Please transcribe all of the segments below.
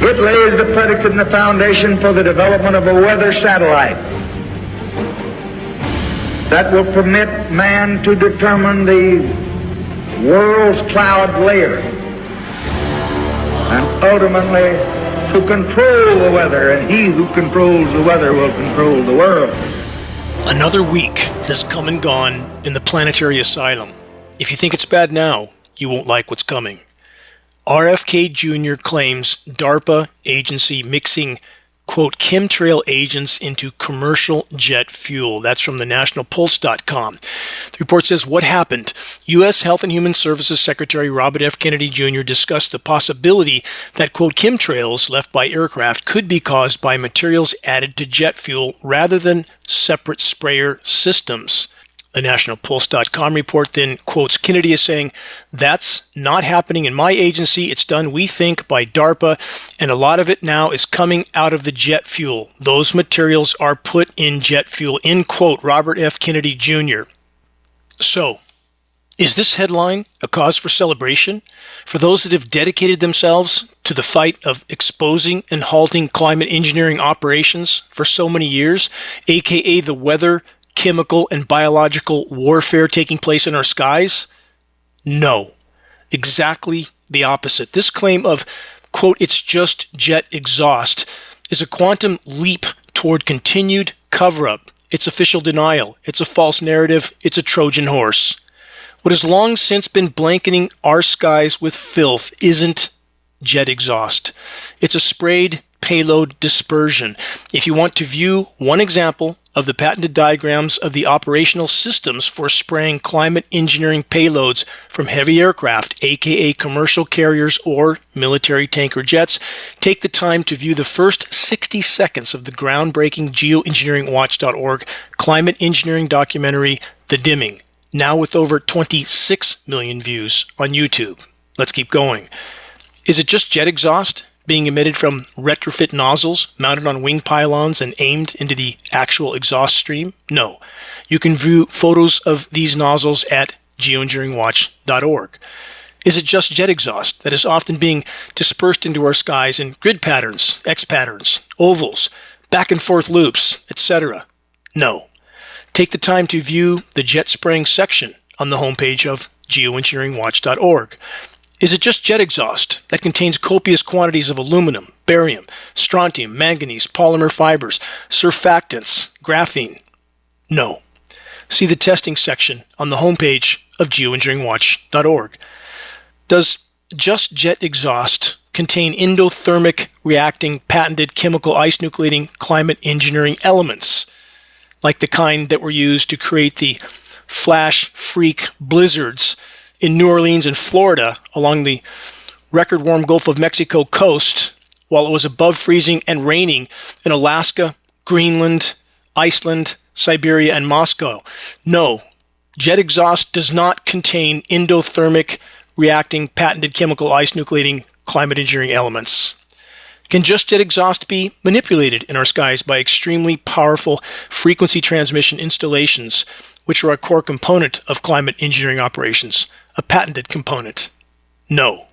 It lays the predicate and the foundation for the development of a weather satellite that will permit man to determine the world's cloud layer and ultimately to control the weather, and he who controls the weather will control the world. Another week has come and gone in the planetary asylum. If you think it's bad now, you won't like what's coming. RFK Jr. claims DARPA agency mixing, quote, chemtrail agents into commercial jet fuel. That's from the nationalpulse.com. The report says what happened. U.S. Health and Human Services Secretary Robert F. Kennedy Jr. discussed the possibility that, quote, chemtrails left by aircraft could be caused by materials added to jet fuel rather than separate sprayer systems. The nationalpulse.com report then quotes Kennedy as saying, "That's not happening in my agency. It's done, we think, by DARPA, and a lot of it now is coming out of the jet fuel. Those materials are put in jet fuel," end quote, Robert F. Kennedy Jr. So, is this headline a cause for celebration for those that have dedicated themselves to the fight of exposing and halting climate engineering operations for so many years, aka the weather, chemical, and biological warfare taking place in our skies? No, exactly the opposite. This claim of, quote, it's just jet exhaust is a quantum leap toward continued cover-up. It's official denial. It's a false narrative. It's a Trojan horse. What has long since been blanketing our skies with filth isn't jet exhaust. It's a sprayed payload dispersion. If you want to view one example of the patented diagrams of the operational systems for spraying climate engineering payloads from heavy aircraft, aka commercial carriers or military tanker jets, take the time to view the first 60 seconds of the groundbreaking Geoengineeringwatch.org climate engineering documentary, The Dimming, now with over 26 million views on YouTube. Let's keep going. Is it just jet exhaust being emitted from retrofit nozzles mounted on wing pylons and aimed into the actual exhaust stream? No. You can view photos of these nozzles at geoengineeringwatch.org. Is it just jet exhaust that is often being dispersed into our skies in grid patterns, X patterns, ovals, back and forth loops, etc.? No. Take the time to view the jet spraying section on the homepage of geoengineeringwatch.org. Is it just jet exhaust that contains copious quantities of aluminum, barium, strontium, manganese, polymer fibers, surfactants, graphene? No. See the testing section on the homepage of geoengineeringwatch.org. Does just jet exhaust contain endothermic reacting patented chemical ice nucleating climate engineering elements, like the kind that were used to create the flash freak blizzards in New Orleans and Florida along the record warm Gulf of Mexico coast while it was above freezing and raining in Alaska, Greenland, Iceland, Siberia, and Moscow? No, jet exhaust does not contain endothermic reacting patented chemical ice nucleating climate engineering elements. Can just jet exhaust be manipulated in our skies by extremely powerful frequency transmission installations, which are a core component of climate engineering operations? A patented component? No.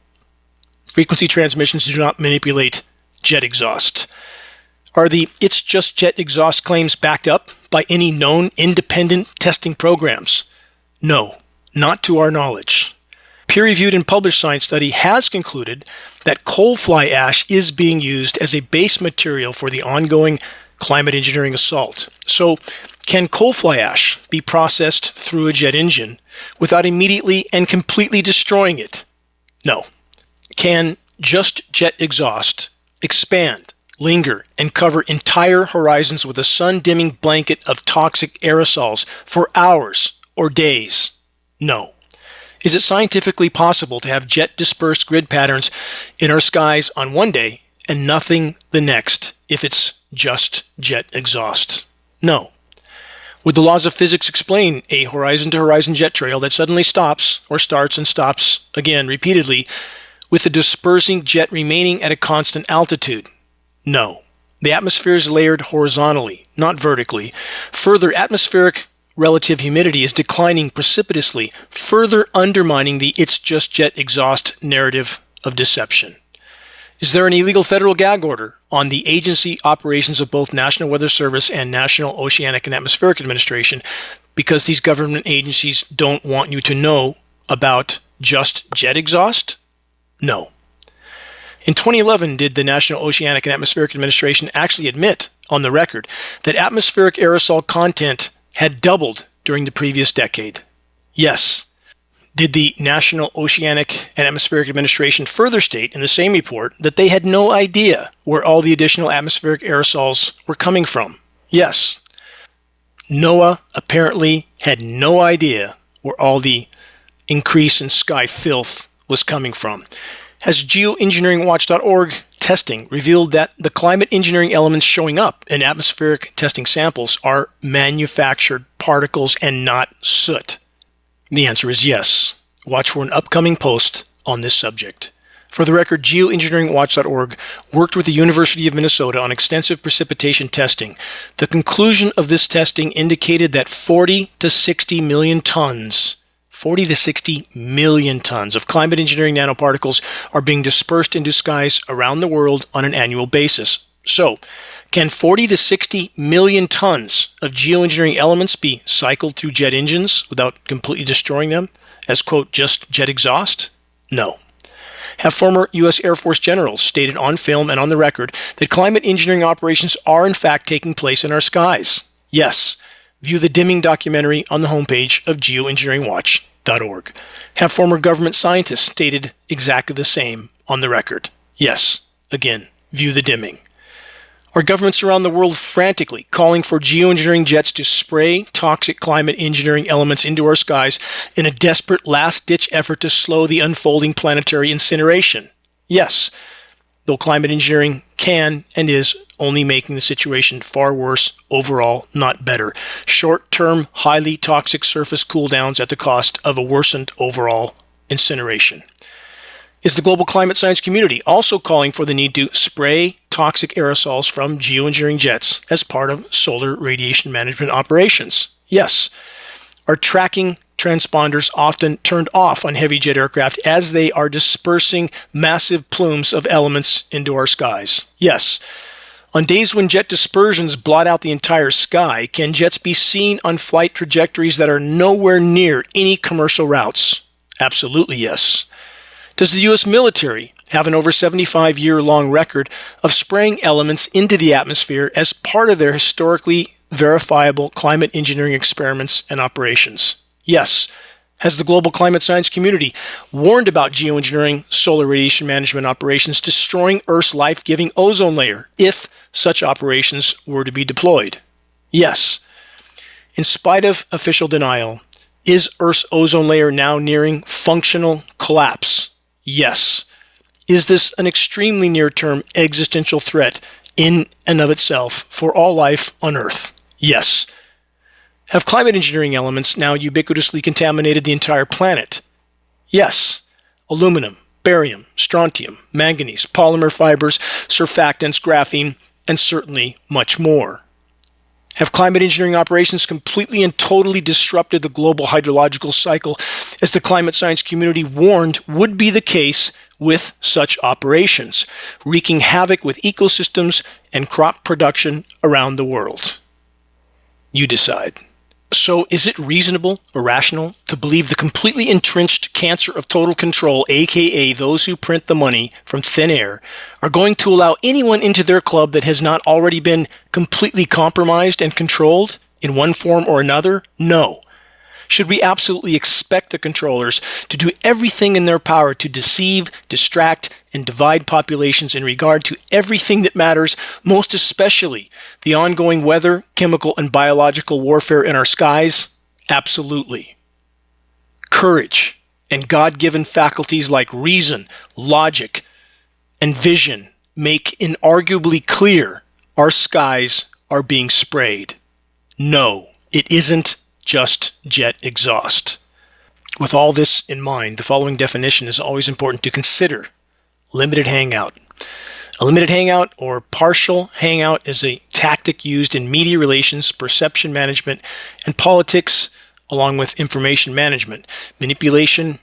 Frequency transmissions do not manipulate jet exhaust. Are the "it's just jet exhaust" claims backed up by any known independent testing programs? No, not to our knowledge. Peer-reviewed and published science study has concluded that coal fly ash is being used as a base material for the ongoing climate engineering assault. So, can coal fly ash be processed through a jet engine without immediately and completely destroying it? No. Can just jet exhaust expand, linger, and cover entire horizons with a sun-dimming blanket of toxic aerosols for hours or days? No. Is it scientifically possible to have jet-dispersed grid patterns in our skies on one day and nothing the next if it's just jet exhaust? No. Would the laws of physics explain a horizon-to-horizon jet trail that suddenly stops or starts and stops again repeatedly with the dispersing jet remaining at a constant altitude? No. The atmosphere is layered horizontally, not vertically. Further, atmospheric relative humidity is declining precipitously, further undermining the "it's just jet exhaust" narrative of deception. Is there an illegal federal gag order on the agency operations of both National Weather Service and National Oceanic and Atmospheric Administration because these government agencies don't want you to know about just jet exhaust? No. In 2011, did the National Oceanic and Atmospheric Administration actually admit on the record that atmospheric aerosol content had doubled during the previous decade? Yes. Did the National Oceanic and Atmospheric Administration further state in the same report that they had no idea where all the additional atmospheric aerosols were coming from? Yes. NOAA apparently had no idea where all the increase in sky filth was coming from. Has Geoengineeringwatch.org testing revealed that the climate engineering elements showing up in atmospheric testing samples are manufactured particles and not soot? The answer is yes. Watch for an upcoming post on this subject. For the record, Geoengineeringwatch.org worked with the University of Minnesota on extensive precipitation testing. The conclusion of this testing indicated that 40 to 60 million tons of climate engineering nanoparticles are being dispersed into skies around the world on an annual basis. So, can 40 to 60 million tons of geoengineering elements be cycled through jet engines without completely destroying them as, quote, just jet exhaust? No. Have former U.S. Air Force generals stated on film and on the record that climate engineering operations are in fact taking place in our skies? Yes. View the dimming documentary on the homepage of geoengineeringwatch.org. Have former government scientists stated exactly the same on the record? Yes. Again, view the dimming. Are governments around the world frantically calling for geoengineering jets to spray toxic climate engineering elements into our skies in a desperate last-ditch effort to slow the unfolding planetary incineration? Yes, though climate engineering can and is only making the situation far worse overall, not better. Short-term, highly toxic surface cooldowns at the cost of a worsened overall incineration. Is the global climate science community also calling for the need to spray toxic aerosols from geoengineering jets as part of solar radiation management operations? Yes. Are tracking transponders often turned off on heavy jet aircraft as they are dispersing massive plumes of elements into our skies? Yes. On days when jet dispersions blot out the entire sky, can jets be seen on flight trajectories that are nowhere near any commercial routes? Absolutely yes. Does the U.S. military have an over 75-year-long record of spraying elements into the atmosphere as part of their historically verifiable climate engineering experiments and operations? Yes. Has the global climate science community warned about geoengineering solar radiation management operations destroying Earth's life-giving ozone layer if such operations were to be deployed? Yes. In spite of official denial, is Earth's ozone layer now nearing functional collapse? Yes. Is this an extremely near-term existential threat in and of itself for all life on Earth? Yes. Have climate engineering elements now ubiquitously contaminated the entire planet? Yes. Aluminum, barium, strontium, manganese, polymer fibers, surfactants, graphene, and certainly much more. Have climate engineering operations completely and totally disrupted the global hydrological cycle as the climate science community warned would be the case with such operations, wreaking havoc with ecosystems and crop production around the world? You decide. So is it reasonable or rational to believe the completely entrenched cancer of total control, aka those who print the money from thin air, are going to allow anyone into their club that has not already been completely compromised and controlled in one form or another? No. Should we absolutely expect the controllers to do everything in their power to deceive, distract, and divide populations in regard to everything that matters, most especially the ongoing weather, chemical, and biological warfare in our skies? Absolutely. Courage and God-given faculties like reason, logic, and vision make inarguably clear our skies are being sprayed. No, it isn't just jet exhaust. With all this in mind, the following definition is always important to consider. Limited hangout. A limited hangout or partial hangout is a tactic used in media relations, perception management, and politics, along with information management. Manipulation,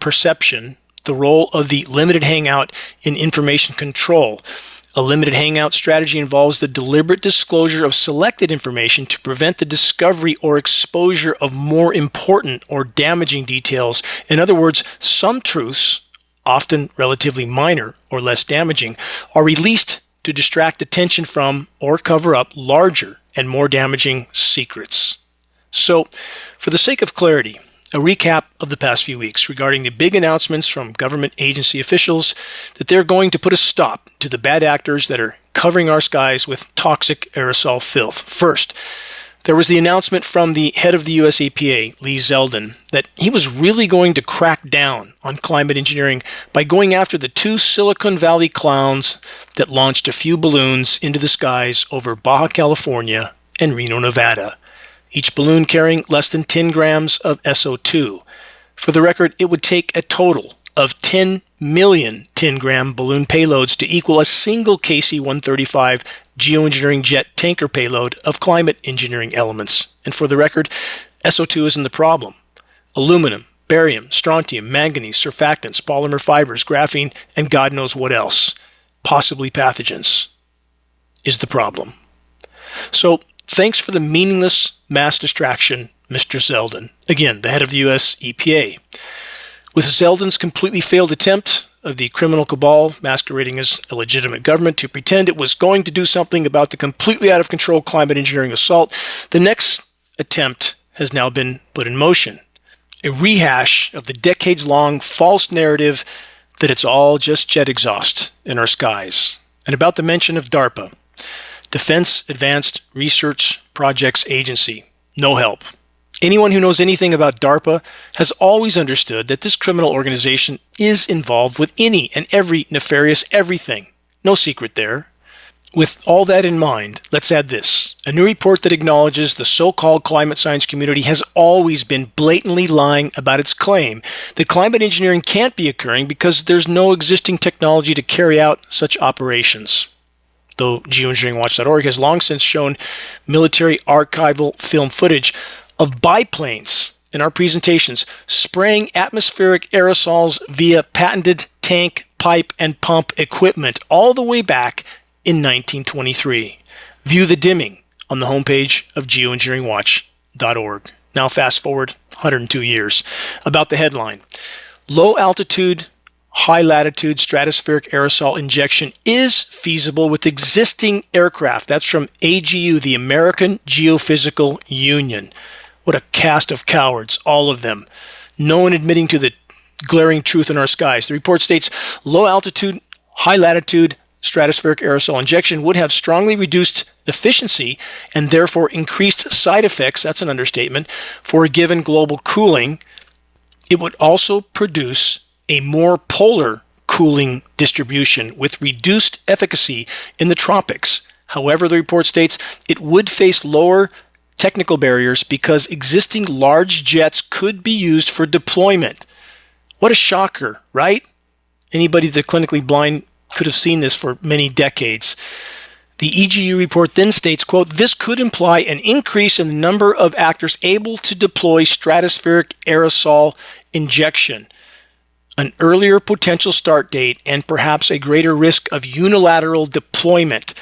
perception, the role of the limited hangout in information control. A limited hangout strategy involves the deliberate disclosure of selected information to prevent the discovery or exposure of more important or damaging details. In other words, some truths, often relatively minor or less damaging, are released to distract attention from or cover up larger and more damaging secrets. So, for the sake of clarity, a recap of the past few weeks regarding the big announcements from government agency officials that they're going to put a stop to the bad actors that are covering our skies with toxic aerosol filth. First, there was the announcement from the head of the US EPA, Lee Zeldin, that he was really going to crack down on climate engineering by going after the two Silicon Valley clowns that launched a few balloons into the skies over Baja California and Reno, Nevada, each balloon carrying less than 10 grams of SO2. For the record, it would take a total of 10 million 10-gram balloon payloads to equal a single KC-135 geoengineering jet tanker payload of climate engineering elements. And for the record, SO2 isn't the problem. Aluminum, barium, strontium, manganese, surfactants, polymer fibers, graphene, and God knows what else, possibly pathogens, is the problem. So, thanks for the meaningless mass distraction, Mr. Zeldin. Again, the head of the US EPA. With Zeldin's completely failed attempt of the criminal cabal masquerading as a legitimate government to pretend it was going to do something about the completely out of control climate engineering assault, the next attempt has now been put in motion. A rehash of the decades-long false narrative that it's all just jet exhaust in our skies. And about the mention of DARPA, Defense Advanced Research Projects Agency. No help. Anyone who knows anything about DARPA has always understood that this criminal organization is involved with any and every nefarious everything. No secret there. With all that in mind, let's add this. A new report that acknowledges the so-called climate science community has always been blatantly lying about its claim that climate engineering can't be occurring because there's no existing technology to carry out such operations. Though geoengineeringwatch.org has long since shown military archival film footage of biplanes in our presentations spraying atmospheric aerosols via patented tank, pipe, and pump equipment all the way back in 1923. View the dimming on the homepage of geoengineeringwatch.org. Now fast forward 102 years. About the headline. Low altitude, high latitude stratospheric aerosol injection is feasible with existing aircraft. That's from AGU, the American Geophysical Union. What a cast of cowards, all of them. No one admitting to the glaring truth in our skies. The report states low altitude, high latitude stratospheric aerosol injection would have strongly reduced efficiency and therefore increased side effects, that's an understatement, for a given global cooling. It would also produce a more polar cooling distribution with reduced efficacy in the tropics. However, the report states it would face lower technical barriers because existing large jets could be used for deployment. What a shocker, right? Anybody that's clinically blind could have seen this for many decades. The EGU report then states, quote, this could imply an increase in the number of actors able to deploy stratospheric aerosol injection, an earlier potential start date, and perhaps a greater risk of unilateral deployment.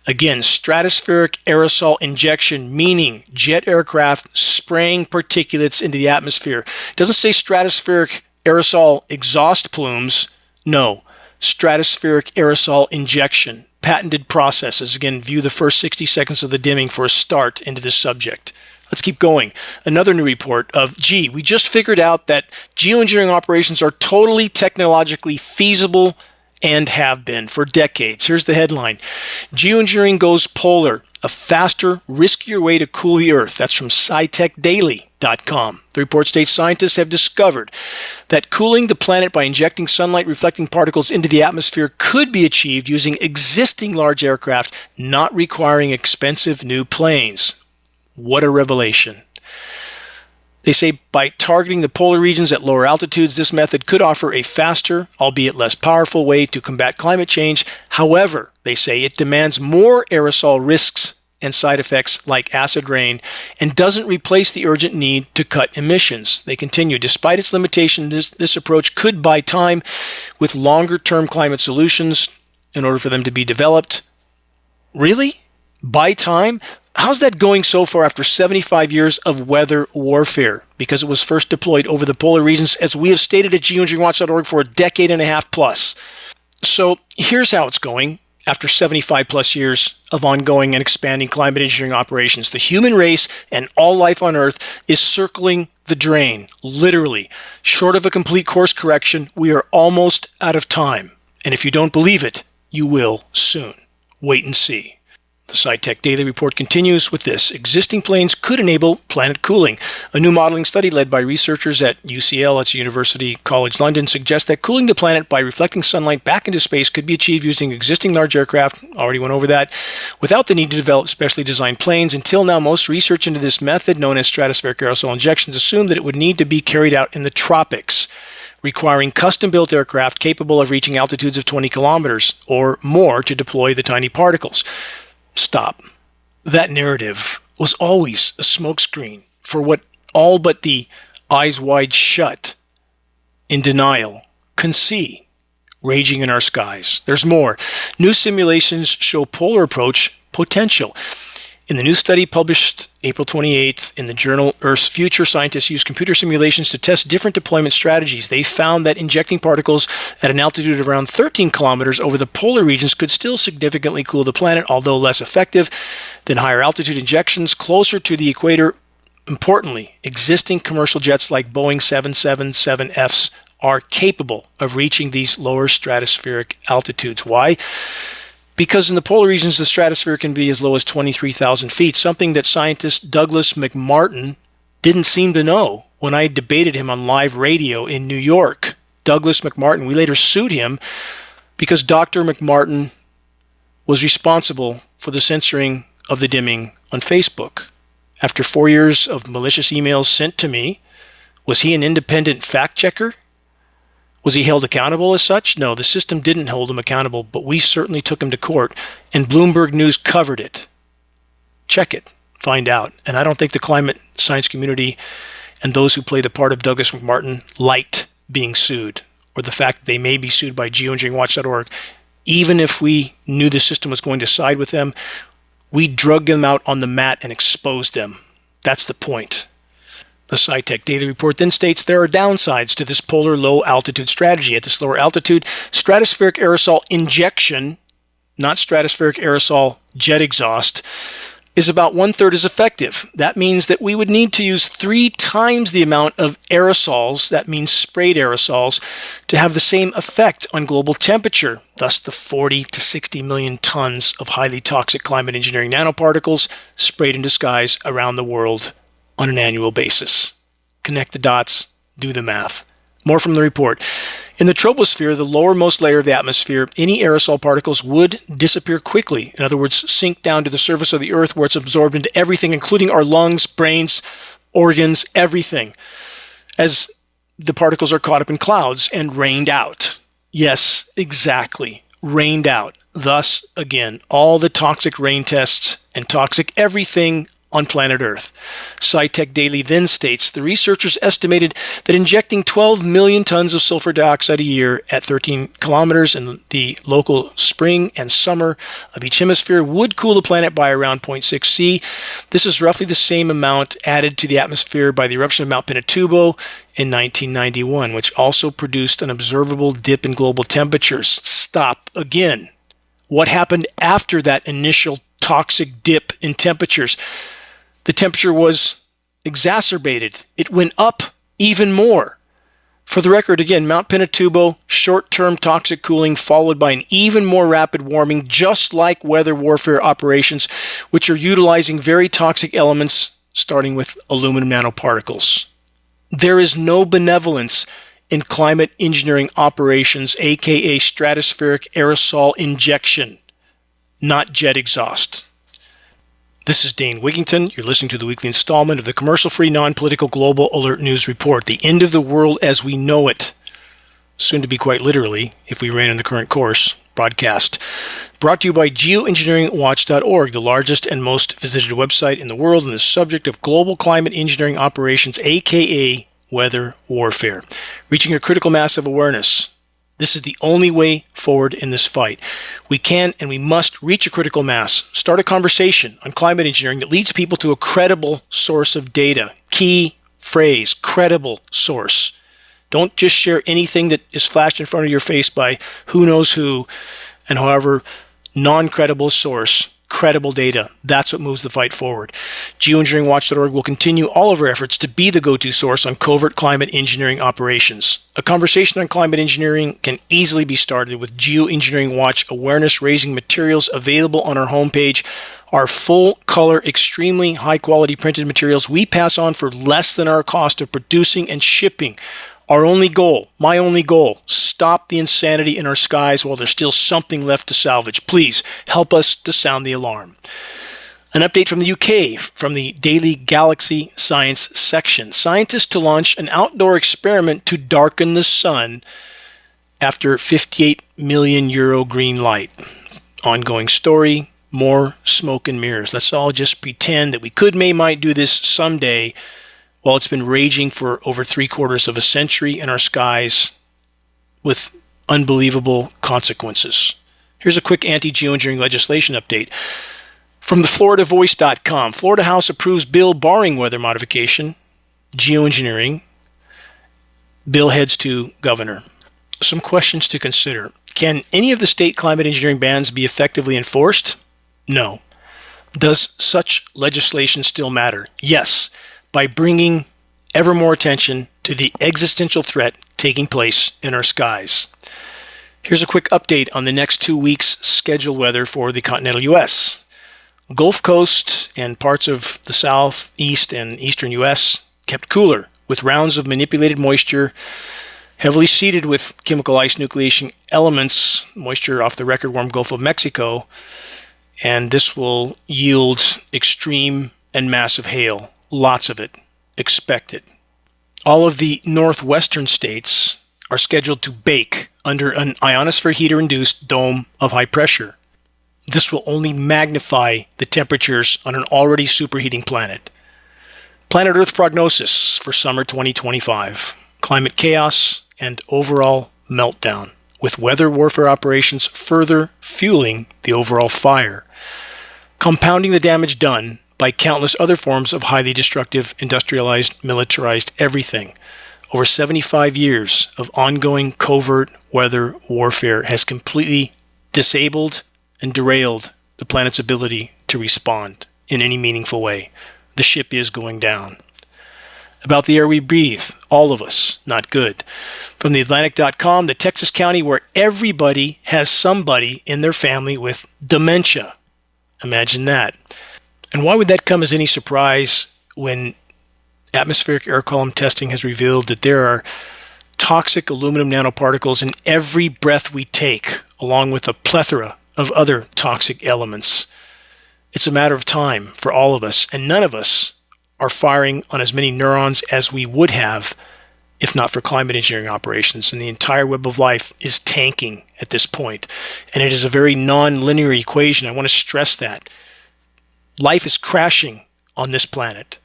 Again, stratospheric aerosol injection, meaning jet aircraft spraying particulates into the atmosphere. It doesn't say stratospheric aerosol exhaust plumes. No, stratospheric aerosol injection. Patented processes. Again, view the first 60 seconds of the dimming for a start into this subject. Let's keep going. Another new report of, we just figured out that geoengineering operations are totally technologically feasible and have been for decades. Here's the headline. Geoengineering Goes Polar, a faster, riskier way to cool the Earth. That's from SciTechDaily.com. The report states scientists have discovered that cooling the planet by injecting sunlight-reflecting particles into the atmosphere could be achieved using existing large aircraft, not requiring expensive new planes. What a revelation. They say by targeting the polar regions at lower altitudes, this method could offer a faster, albeit less powerful way to combat climate change. However, they say it demands more aerosol risks and side effects like acid rain, and doesn't replace the urgent need to cut emissions. They continue, despite its limitations, this approach could buy time with longer-term climate solutions in order for them to be developed. Really? Buy time? How's that going so far after 75 years of weather warfare? Because it was first deployed over the polar regions, as we have stated at geoengineeringwatch.org, for a decade and a half plus. So here's how it's going. After 75 plus years of ongoing and expanding climate engineering operations, the human race and all life on Earth is circling the drain, literally. Short of a complete course correction, we are almost out of time. And if you don't believe it, you will soon. Wait and see. The SciTechDaily report continues with this. Existing planes could enable planet cooling. A new modeling study led by researchers at UCL, that's University College London, suggests that cooling the planet by reflecting sunlight back into space could be achieved using existing large aircraft, already went over that, without the need to develop specially designed planes. Until now, most research into this method, known as stratospheric aerosol injections, assumed that it would need to be carried out in the tropics, requiring custom-built aircraft capable of reaching altitudes of 20 kilometers or more to deploy the tiny particles. Stop. That narrative was always a smokescreen for what all but the eyes wide shut, in denial, can see raging in our skies. There's more. New simulations show polar approach potential. In the new study published April 28th in the journal Earth's Future, scientists used computer simulations to test different deployment strategies. They found that injecting particles at an altitude of around 13 kilometers over the polar regions could still significantly cool the planet, although less effective than higher altitude injections closer to the equator. Importantly, existing commercial jets like Boeing 777Fs are capable of reaching these lower stratospheric altitudes. Why? Because in the polar regions, the stratosphere can be as low as 23,000 feet, something that scientist Douglas McMartin didn't seem to know when I debated him on live radio in New York. Douglas McMartin, we later sued him because Dr. McMartin was responsible for the censoring of the dimming on Facebook. After 4 years of malicious emails sent to me, was he an independent fact checker? Was he held accountable as such? No, the system didn't hold him accountable, but we certainly took him to court, and Bloomberg News covered it. Check it. Find out. And I don't think the climate science community and those who play the part of Douglas McMartin liked being sued, or the fact that they may be sued by geoengineeringwatch.org. Even if we knew the system was going to side with them, we drug them out on the mat and exposed them. That's the point. The SciTechDaily report then states there are downsides to this polar low-altitude strategy. At this lower altitude, stratospheric aerosol injection, not stratospheric aerosol jet exhaust, is about 1/3 as effective. That means that we would need to use 3 times the amount of aerosols, that means sprayed aerosols, to have the same effect on global temperature, thus the 40 to 60 million tons of highly toxic climate engineering nanoparticles sprayed into skies around the world on an annual basis. Connect the dots, do the math. More from the report. In the troposphere, the lowermost layer of the atmosphere, any aerosol particles would disappear quickly. In other words, sink down to the surface of the Earth where it's absorbed into everything, including our lungs, brains, organs, everything, as the particles are caught up in clouds and rained out. Yes, exactly. Rained out. Thus, again, all the toxic rain tests and toxic everything on planet Earth. SciTechDaily then states the researchers estimated that injecting 12 million tons of sulfur dioxide a year at 13 kilometers in the local spring and summer of each hemisphere would cool the planet by around 0.6 C. This is roughly the same amount added to the atmosphere by the eruption of Mount Pinatubo in 1991, which also produced an observable dip in global temperatures. Stop again. What happened after that initial toxic dip in temperatures? The temperature was exacerbated. It went up even more. For the record, again, Mount Pinatubo, short-term toxic cooling followed by an even more rapid warming, just like weather warfare operations, which are utilizing very toxic elements, starting with aluminum nanoparticles. There is no benevolence in climate engineering operations, aka stratospheric aerosol injection, not jet exhaust. This is Dane Wigington. You're listening to the weekly installment of the commercial-free, non-political Global Alert News Report. The end of the world as we know it, soon to be quite literally, if we ran in the current course, broadcast. Brought to you by Geoengineeringwatch.org, the largest and most visited website in the world on the subject of global climate engineering operations, aka weather warfare. Reaching a critical mass of awareness. This is the only way forward in this fight. We can and we must reach a critical mass. Start a conversation on climate engineering that leads people to a credible source of data. Key phrase, credible source. Don't just share anything that is flashed in front of your face by who knows who and however non-credible source, credible data. That's what moves the fight forward. Geoengineeringwatch.org will continue all of our efforts to be the go-to source on covert climate engineering operations. A conversation on climate engineering can easily be started with Geoengineering Watch awareness-raising materials available on our homepage. Our full-color, extremely high-quality printed materials we pass on for less than our cost of producing and shipping. Our only goal, my only goal, stop the insanity in our skies while there's still something left to salvage. Please help us to sound the alarm. An update from the UK, from the Daily Galaxy Science section. Scientists to launch an outdoor experiment to darken the sun after 58 million euro green light. Ongoing story, more smoke and mirrors. Let's all just pretend that we could, might do this someday. While it's been raging for over 3/4 of a century in our skies with unbelievable consequences. Here's a quick anti-geoengineering legislation update. From the FloridaVoice.com, Florida House approves bill barring weather modification. Geoengineering. Bill heads to governor. Some questions to consider. Can any of the state climate engineering bans be effectively enforced? No. Does such legislation still matter? Yes. By bringing ever more attention to the existential threat taking place in our skies. Here's a quick update on the next 2 weeks' scheduled weather for the continental U.S. Gulf Coast and parts of the southeast and eastern U.S. kept cooler with rounds of manipulated moisture, heavily seeded with chemical ice nucleation elements, moisture off the record warm Gulf of Mexico, and this will yield extreme and massive hail. Lots of it. Expected. All of the northwestern states are scheduled to bake under an ionosphere heater-induced dome of high pressure. This will only magnify the temperatures on an already superheating planet. Planet Earth prognosis for summer 2025. Climate chaos and overall meltdown, with weather warfare operations further fueling the overall fire, compounding the damage done by countless other forms of highly destructive, industrialized, militarized everything. Over 75 years of ongoing covert weather warfare has completely disabled and derailed the planet's ability to respond in any meaningful way. The ship is going down. About the air we breathe, all of us, not good. From theatlantic.com, the Texas county where everybody has somebody in their family with dementia. Imagine that. And why would that come as any surprise when atmospheric air column testing has revealed that there are toxic aluminum nanoparticles in every breath we take, along with a plethora of other toxic elements? It's a matter of time for all of us, and none of us are firing on as many neurons as we would have if not for climate engineering operations. And the entire web of life is tanking at this point. And it is a very non-linear equation. I want to stress that. Life is crashing on this planet.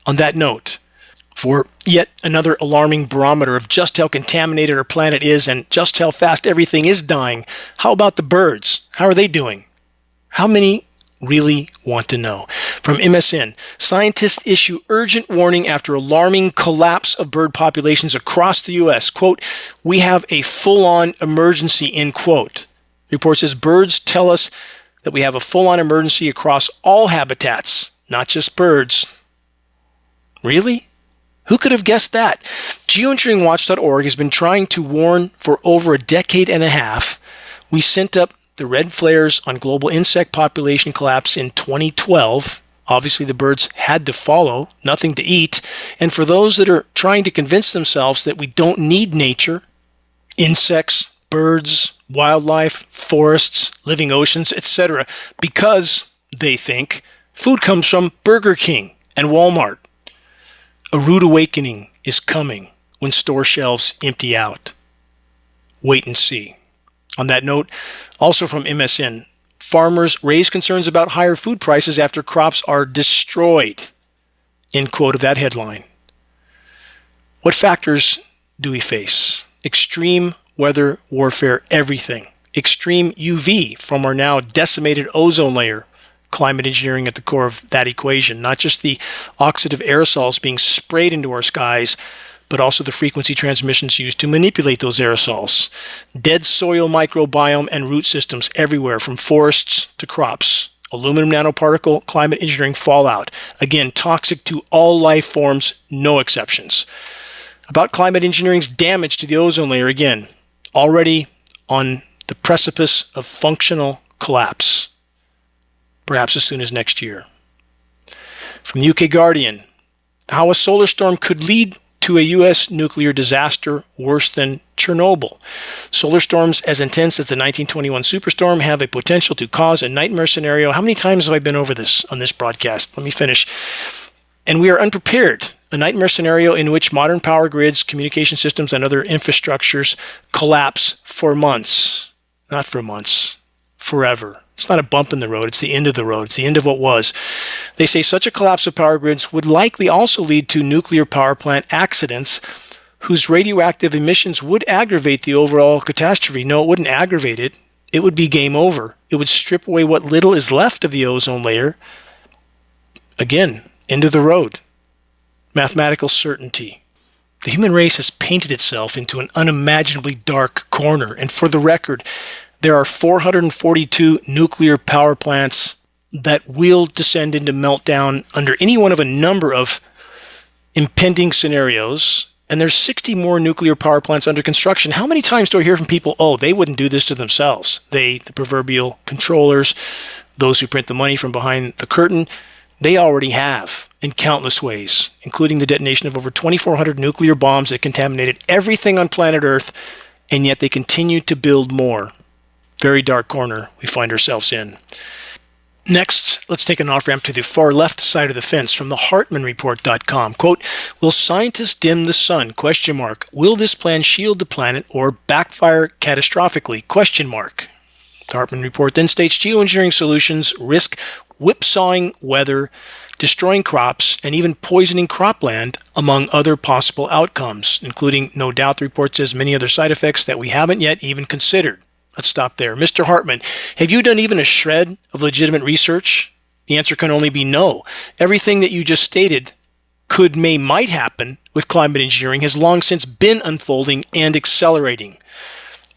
On that note, for yet another alarming barometer of just how contaminated our planet is and just how fast everything is dying, how about the birds? How are they doing? How many really want to know? From MSN, scientists issue urgent warning after alarming collapse of bird populations across the U.S. Quote, "We have a full-on emergency," end quote. The report says birds tell us that we have a full-on emergency across all habitats, not just birds. Really? Who could have guessed that? Geoengineeringwatch.org has been trying to warn for over a decade and a half. We sent up the red flares on global insect population collapse in 2012. Obviously, the birds had to follow, nothing to eat. And for those that are trying to convince themselves that we don't need nature, insects, birds, wildlife, forests, living oceans, etc., because they think food comes from Burger King and Walmart. A rude awakening is coming when store shelves empty out. Wait and see. On that note, also from MSN, farmers raise concerns about higher food prices after crops are destroyed. End quote of that headline. What factors do we face? Extreme weather warfare, everything. Extreme UV from our now decimated ozone layer. Climate engineering at the core of that equation. Not just the oxidative aerosols being sprayed into our skies, but also the frequency transmissions used to manipulate those aerosols. Dead soil microbiome and root systems everywhere, from forests to crops. Aluminum nanoparticle climate engineering fallout. Again, toxic to all life forms, no exceptions. About climate engineering's damage to the ozone layer, again, already on the precipice of functional collapse, perhaps as soon as next year. From the UK Guardian, how a solar storm could lead to a U.S. nuclear disaster worse than Chernobyl. Solar storms as intense as the 1921 superstorm have a potential to cause a nightmare scenario. How many times have I been over this on this broadcast? Let me finish. And we are unprepared. A nightmare scenario in which modern power grids, communication systems, and other infrastructures collapse for months. Not for months, forever. It's not a bump in the road, it's the end of the road. It's the end of what was. They say such a collapse of power grids would likely also lead to nuclear power plant accidents whose radioactive emissions would aggravate the overall catastrophe. No, it wouldn't aggravate it. It would be game over. It would strip away what little is left of the ozone layer. Again, end of the road. Mathematical certainty. The human race has painted itself into an unimaginably dark corner. And for the record, there are 442 nuclear power plants that will descend into meltdown under any one of a number of impending scenarios. And there's 60 more nuclear power plants under construction. How many times do I hear from people, oh, they wouldn't do this to themselves? They, the proverbial controllers, those who print the money from behind the curtain, they already have in countless ways, including the detonation of over 2,400 nuclear bombs that contaminated everything on planet Earth, and yet they continue to build more. Very dark corner we find ourselves in. Next, let's take an off-ramp to the far left side of the fence from the HartmanReport.com. Quote, will scientists dim the sun? Question mark. Will this plan shield the planet or backfire catastrophically? Question mark. The Hartman Report then states geoengineering solutions risk whipsawing weather, destroying crops, and even poisoning cropland, among other possible outcomes, including, no doubt, the report says, many other side effects that we haven't yet even considered. Let's stop there. Mr. Hartman, have you done even a shred of legitimate research? The answer can only be no. Everything that you just stated might happen with climate engineering has long since been unfolding and accelerating.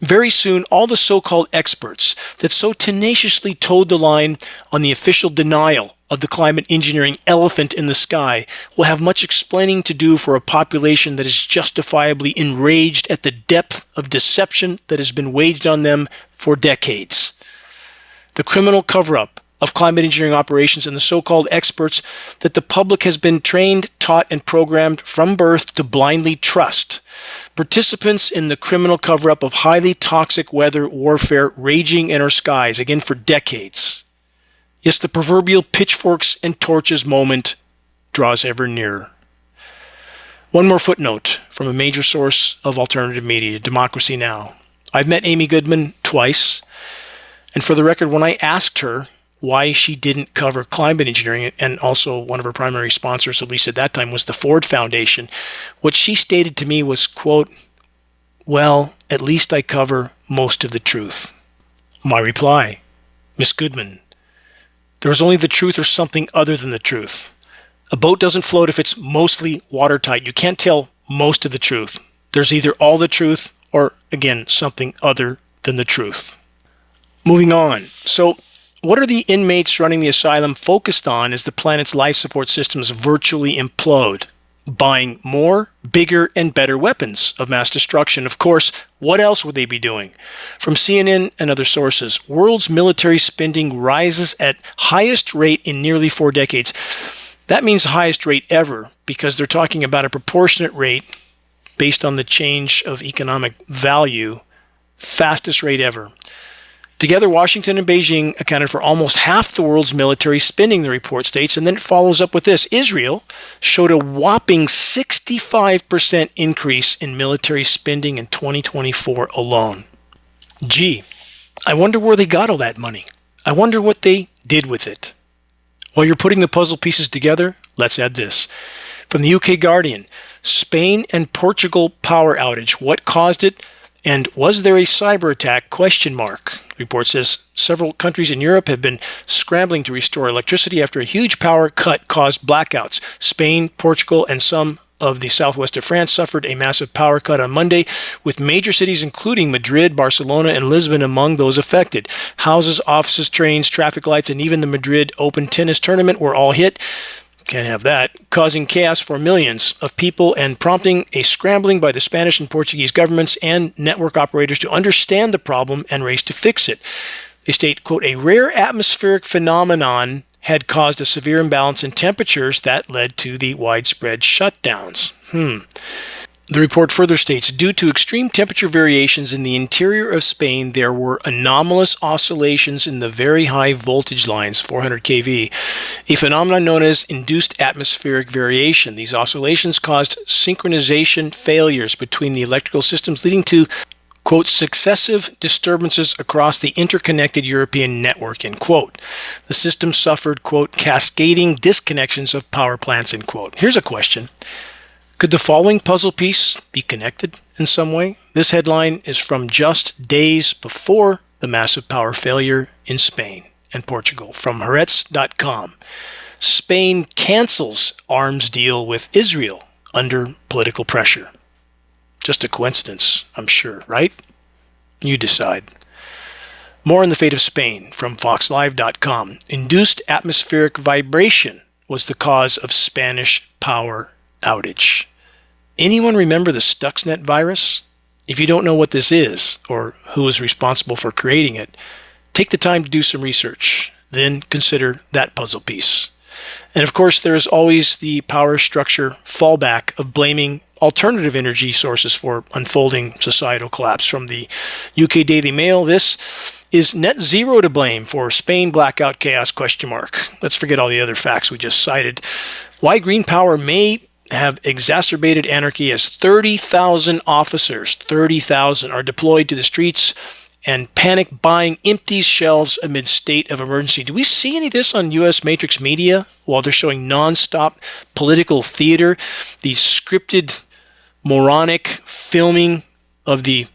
Very soon, all the so-called experts that so tenaciously towed the line on the official denial of the climate engineering elephant in the sky will have much explaining to do for a population that is justifiably enraged at the depth of deception that has been waged on them for decades. The criminal cover-up of climate engineering operations and the so-called experts that the public has been trained, taught, and programmed from birth to blindly trust. Participants in the criminal cover-up of highly toxic weather warfare raging in our skies, again for decades. Yes, the proverbial pitchforks and torches moment draws ever nearer. One more footnote from a major source of alternative media, Democracy Now! I've met Amy Goodman twice, and for the record, when I asked her why she didn't cover climate engineering, and also one of her primary sponsors, at least at that time, was the Ford Foundation, what she stated to me was, quote, well, at least I cover most of the truth. My reply, Miss Goodman, there's only the truth or something other than the truth. A boat doesn't float if it's mostly watertight. You can't tell most of the truth. There's either all the truth or, again, something other than the truth. Moving on. So, what are the inmates running the asylum focused on as the planet's life support systems virtually implode? Buying more, bigger, and better weapons of mass destruction. Of course, what else would they be doing? From CNN and other sources, world's military spending rises at highest rate in nearly 4 decades. That means highest rate ever, because they're talking about a proportionate rate based on the change of economic value, fastest rate ever. Together, Washington and Beijing accounted for almost half the world's military spending, the report states, and then it follows up with this. Israel showed a whopping 65% increase in military spending in 2024 alone. Gee, I wonder where they got all that money. I wonder what they did with it. While you're putting the puzzle pieces together, let's add this. From the UK Guardian, Spain and Portugal power outage. What caused it? And was there a cyber attack? The report says several countries in Europe have been scrambling to restore electricity after a huge power cut caused blackouts. Spain, Portugal, and some of the southwest of France suffered a massive power cut on Monday, with major cities including Madrid, Barcelona, and Lisbon among those affected. Houses, offices, trains, traffic lights, and even the Madrid Open tennis tournament were all hit. Can't have that, causing chaos for millions of people and prompting a scrambling by the Spanish and Portuguese governments and network operators to understand the problem and race to fix it. They state, quote, a rare atmospheric phenomenon had caused a severe imbalance in temperatures that led to the widespread shutdowns. The report further states, due to extreme temperature variations in the interior of Spain, there were anomalous oscillations in the very high voltage lines, 400 kV, a phenomenon known as induced atmospheric variation. These oscillations caused synchronization failures between the electrical systems, leading to, quote, successive disturbances across the interconnected European network, end quote. The system suffered, quote, cascading disconnections of power plants, end quote. Here's a question. Could the following puzzle piece be connected in some way? This headline is from just days before the massive power failure in Spain and Portugal, from Haaretz.com. Spain cancels arms deal with Israel under political pressure. Just a coincidence, I'm sure, right? You decide. More on the fate of Spain from FoxLive.com. Induced atmospheric vibration was the cause of Spanish power outage. Anyone remember the Stuxnet virus? If you don't know what this is or who is responsible for creating it, take the time to do some research. Then consider that puzzle piece. And of course, there is always the power structure fallback of blaming alternative energy sources for unfolding societal collapse. From the UK Daily Mail, this is net zero to blame for Spain blackout chaos, ? Let's forget all the other facts we just cited. Why green power may have exacerbated anarchy as 30,000 officers, 30,000, are deployed to the streets and panic buying empties shelves amid state of emergency. Do we see any of this on U.S. Matrix media while they're showing nonstop political theater, the scripted, moronic filming of the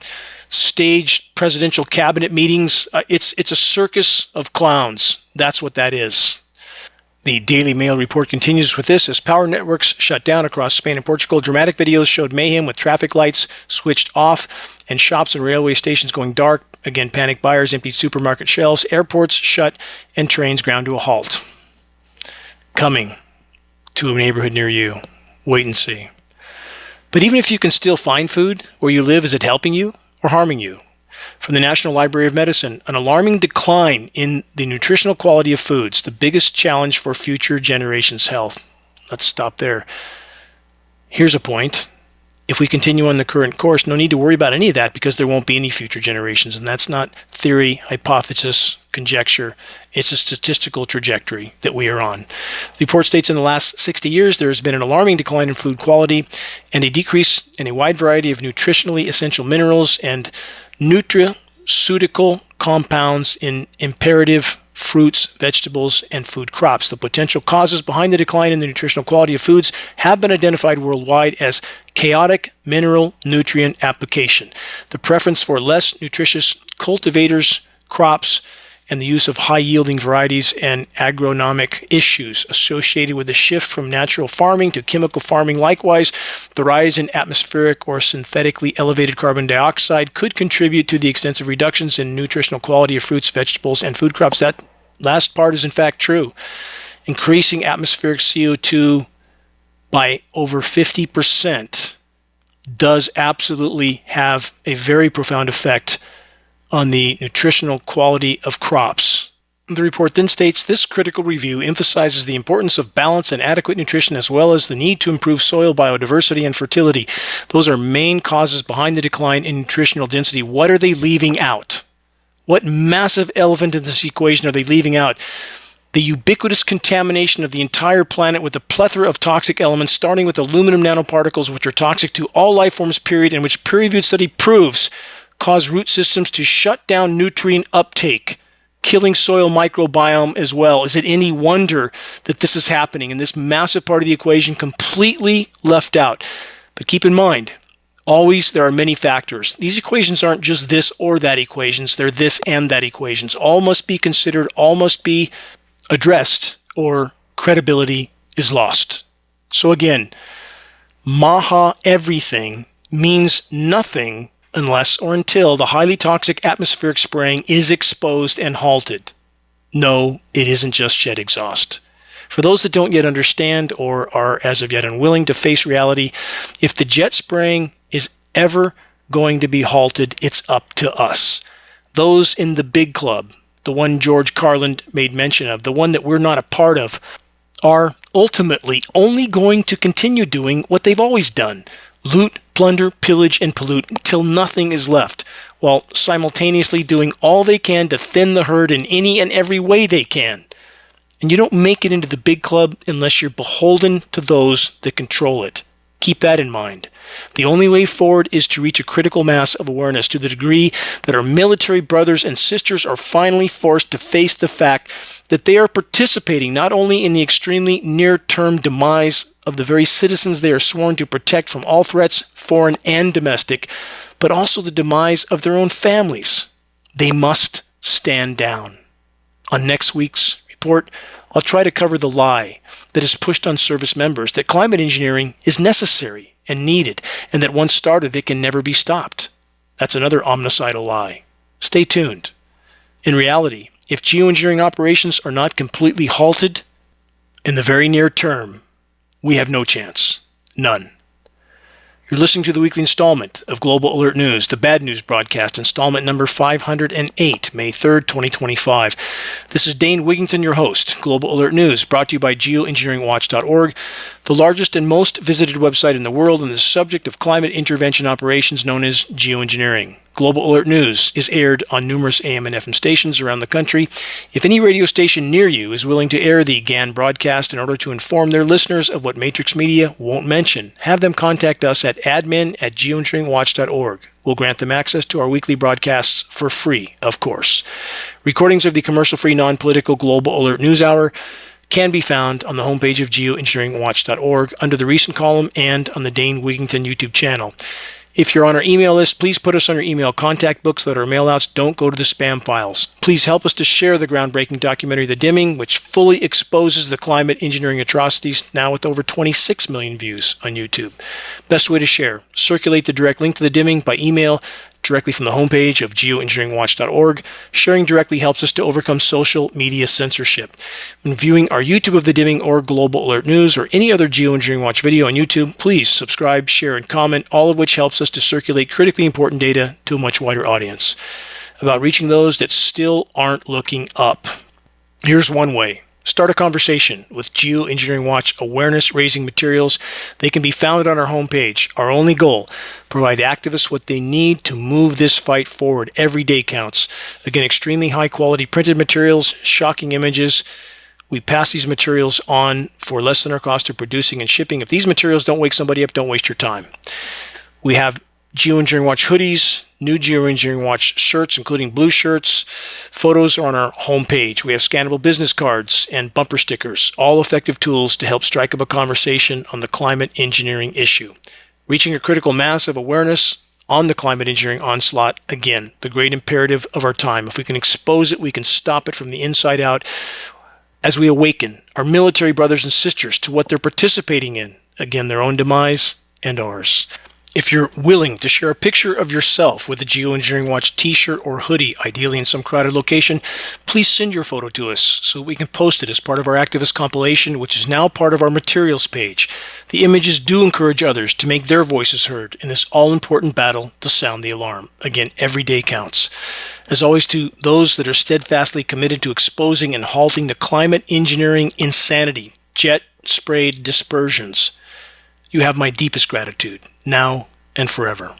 staged presidential cabinet meetings? It's a circus of clowns. That's what that is. The Daily Mail report continues with this. As power networks shut down across Spain and Portugal, dramatic videos showed mayhem with traffic lights switched off and shops and railway stations going dark. Again, panic buyers emptied supermarket shelves, airports shut, and trains ground to a halt. Coming to a neighborhood near you. Wait and see. But even if you can still find food where you live, is it helping you or harming you? From the National Library of Medicine, an alarming decline in the nutritional quality of foods, the biggest challenge for future generations' health. Let's stop there. Here's a point. If we continue on the current course, no need to worry about any of that because there won't be any future generations. And that's not theory, hypothesis, conjecture. It's a statistical trajectory that we are on. The report states in the last 60 years, there has been an alarming decline in food quality and a decrease in a wide variety of nutritionally essential minerals and nutraceutical compounds in imperative fruits, vegetables, and food crops. The potential causes behind the decline in the nutritional quality of foods have been identified worldwide as chaotic mineral nutrient application, the preference for less nutritious cultivators, crops, and the use of high-yielding varieties, and agronomic issues associated with the shift from natural farming to chemical farming. Likewise, the rise in atmospheric or synthetically elevated carbon dioxide could contribute to the extensive reductions in nutritional quality of fruits, vegetables, and food crops. That last part is in fact true. Increasing atmospheric CO2 by over 50% does absolutely have a very profound effect on the nutritional quality of crops. The report then states, this critical review emphasizes the importance of balance and adequate nutrition as well as the need to improve soil biodiversity and fertility. Those are main causes behind the decline in nutritional density. What are they leaving out? What massive elephant in this equation are they leaving out? The ubiquitous contamination of the entire planet with a plethora of toxic elements, starting with aluminum nanoparticles, which are toxic to all life forms, period, and which peer-reviewed study proves cause root systems to shut down nutrient uptake, killing soil microbiome as well. Is it any wonder that this is happening and this massive part of the equation completely left out? But keep in mind, always there are many factors. These equations aren't just this or that equations, they're this and that equations. All must be considered, all must be addressed, or credibility is lost. So again, Maha everything means nothing unless or until the highly toxic atmospheric spraying is exposed and halted. No, it isn't just jet exhaust. For those that don't yet understand or are as of yet unwilling to face reality, if the jet spraying is ever going to be halted, it's up to us. Those in the big club, the one George Carlin made mention of, the one that we're not a part of, are ultimately only going to continue doing what they've always done: loot, plunder, pillage, and pollute until nothing is left, while simultaneously doing all they can to thin the herd in any and every way they can. And you don't make it into the big club unless you're beholden to those that control it. Keep that in mind. The only way forward is to reach a critical mass of awareness to the degree that our military brothers and sisters are finally forced to face the fact that they are participating not only in the extremely near-term demise of the very citizens they are sworn to protect from all threats, foreign and domestic, but also the demise of their own families. They must stand down. On next week's report, I'll try to cover the lie that is pushed on service members that climate engineering is necessary and needed, and that once started, it can never be stopped. That's another omnicidal lie. Stay tuned. In reality, if geoengineering operations are not completely halted in the very near term, we have no chance. None. You're listening to the weekly installment of Global Alert News, the Bad News Broadcast, installment number 508, May 3rd, 2025. This is Dane Wigington, your host. Global Alert News, brought to you by Geoengineeringwatch.org, the largest and most visited website in the world on the subject of climate intervention operations known as geoengineering. Global Alert News is aired on numerous AM and FM stations around the country. If any radio station near you is willing to air the GAN broadcast in order to inform their listeners of what Matrix Media won't mention, have them contact us at admin@geoengineeringwatch.org. We'll grant them access to our weekly broadcasts for free, of course. Recordings of the commercial-free, non-political Global Alert News Hour can be found on the homepage of geoengineeringwatch.org under the recent column and on the Dane Wigington YouTube channel. If you're on our email list, please put us on your email contact books so that our mailouts don't go to the spam files. Please help us to share the groundbreaking documentary The Dimming, which fully exposes the climate engineering atrocities, now with over 26 million views on YouTube. Best way to share: circulate the direct link to The Dimming by email directly from the homepage of geoengineeringwatch.org. Sharing directly helps us to overcome social media censorship. When viewing our YouTube of The Dimming or Global Alert News or any other Geoengineering Watch video on YouTube, please subscribe, share, and comment, all of which helps us to circulate critically important data to a much wider audience about reaching those that still aren't looking up. Here's one way. Start a conversation with Geoengineering Watch awareness-raising materials. They can be found on our homepage. Our only goal: provide activists what they need to move this fight forward. Every day counts. Again, extremely high-quality printed materials, shocking images. We pass these materials on for less than our cost of producing and shipping. If these materials don't wake somebody up, don't waste your time. We have Geoengineering Watch hoodies, new Geoengineering Watch shirts, including blue shirts. Photos are on our homepage. We have scannable business cards and bumper stickers, all effective tools to help strike up a conversation on the climate engineering issue. Reaching a critical mass of awareness on the climate engineering onslaught, again, the great imperative of our time. If we can expose it, we can stop it from the inside out as we awaken our military brothers and sisters to what they're participating in, again, their own demise and ours. If you're willing to share a picture of yourself with a Geoengineering Watch t-shirt or hoodie, ideally in some crowded location, please send your photo to us so we can post it as part of our activist compilation, which is now part of our materials page. The images do encourage others to make their voices heard in this all-important battle to sound the alarm. Again, every day counts. As always, to those that are steadfastly committed to exposing and halting the climate engineering insanity, jet-sprayed dispersions, you have my deepest gratitude, now and forever.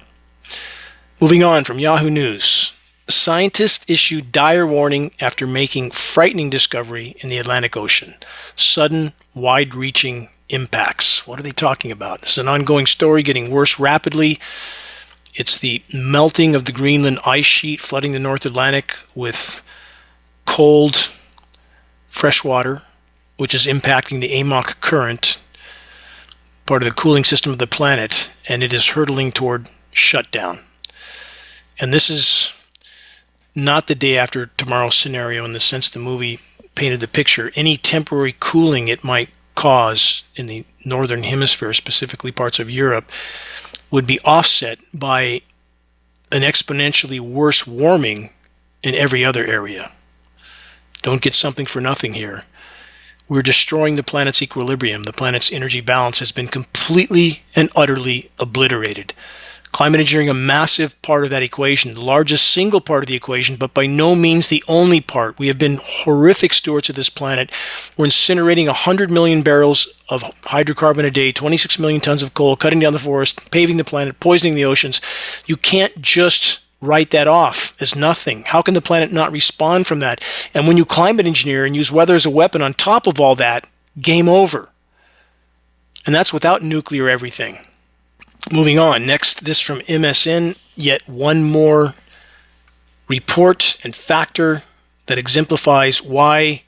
Moving on from Yahoo News. Scientists issue dire warning after making frightening discovery in the Atlantic Ocean. Sudden, wide-reaching impacts. What are they talking about? This is an ongoing story getting worse rapidly. It's the melting of the Greenland ice sheet flooding the North Atlantic with cold, fresh water, which is impacting the AMOC current, part of the cooling system of the planet, and it is hurtling toward shutdown. And this is not the day after tomorrow scenario in the sense the movie painted the picture. Any temporary cooling it might cause in the northern hemisphere, specifically parts of Europe, would be offset by an exponentially worse warming in every other area. Don't get something for nothing here. We're destroying the planet's equilibrium. The planet's energy balance has been completely and utterly obliterated. Climate engineering, a massive part of that equation, the largest single part of the equation, but by no means the only part. We have been horrific stewards of this planet. We're incinerating 100 million barrels of hydrocarbon a day, 26 million tons of coal, cutting down the forest, paving the planet, poisoning the oceans. You can't just write that off as nothing. How can the planet not respond from that? And when you climate engineer and use weather as a weapon on top of all that, game over. And that's without nuclear everything. Moving on, next, this from MSN, yet one more report and factor that exemplifies why,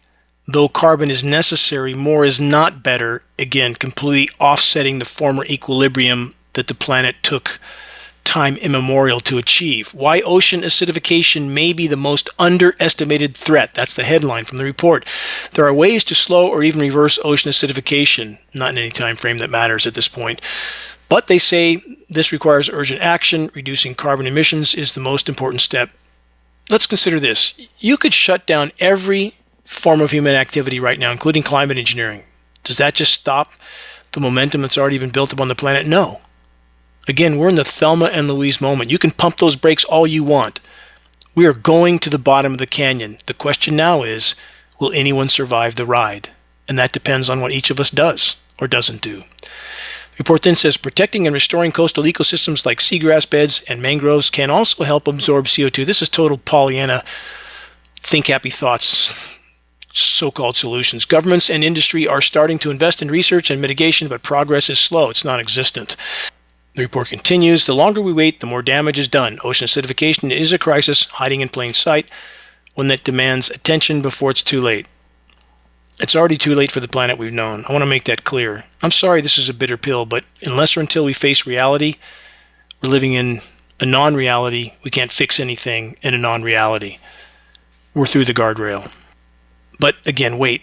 though carbon is necessary, more is not better, again, completely offsetting the former equilibrium that the planet took time immemorial to achieve. Why ocean acidification may be the most underestimated threat. That's the headline from the report. There are ways to slow or even reverse ocean acidification, not in any time frame that matters at this point. But they say this requires urgent action. Reducing carbon emissions is the most important step. Let's consider this. You could shut down every form of human activity right now, including climate engineering. Does that just stop the momentum that's already been built up on the planet? No. Again, we're in the Thelma and Louise moment. You can pump those brakes all you want. We are going to the bottom of the canyon. The question now is, will anyone survive the ride? And that depends on what each of us does or doesn't do. The report then says protecting and restoring coastal ecosystems like seagrass beds and mangroves can also help absorb CO2. This is total Pollyanna, think happy thoughts, so-called solutions. Governments and industry are starting to invest in research and mitigation, but progress is slow. It's non-existent. The report continues, the longer we wait, the more damage is done. Ocean acidification is a crisis hiding in plain sight, one that demands attention before it's too late. It's already too late for the planet we've known. I want to make that clear. I'm sorry this is a bitter pill, but unless or until we face reality, we're living in a non-reality. We can't fix anything in a non-reality. We're through the guardrail. But again, wait.